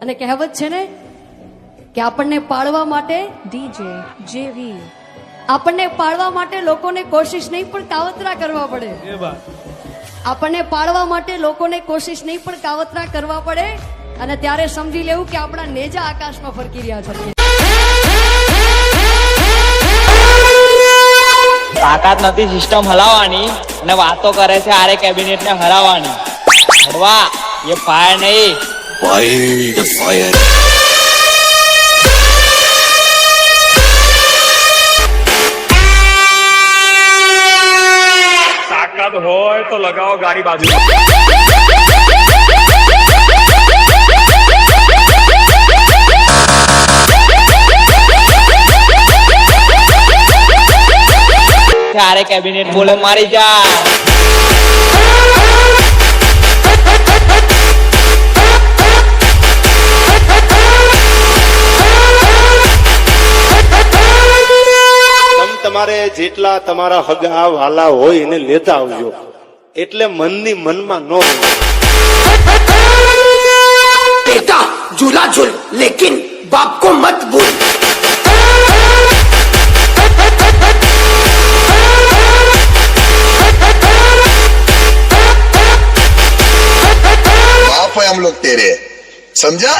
અને કહેવત છે ને કે આપણને પાળવા માટે ડીજે જેવી આપણને પાળવા માટે લોકોને કોશિશ નહીં પણ કાવતરા કરવા પડે. આપણને પાળવા માટે લોકોને કોશિશ નહીં પણ કાવતરા કરવા પડે અને ત્યારે સમજી લેવું કે આપણા નેજા આકાશમાં ફરકી રહ્યા છે. તાકાત નથી સિસ્ટમ હલાવવાની અને વાતો કરે છે આરે કેબિનેટ ને હરાવવાની. હળવા ये फायर नहीं वाइल्ड फायर. તાકાત હોય તો લગાવો ગાડી બાજુ. આરે કેબિનેટ બોલે મારી જા. તમારે જેટલા તમારા હગા વાલા હોય એને લેતા આવજો, એટલે મનની મનમાં ન હોય. बेटा झूला झूल लेकिन बाप को मत भूल. बाप है हम लोग तेरे, समझा?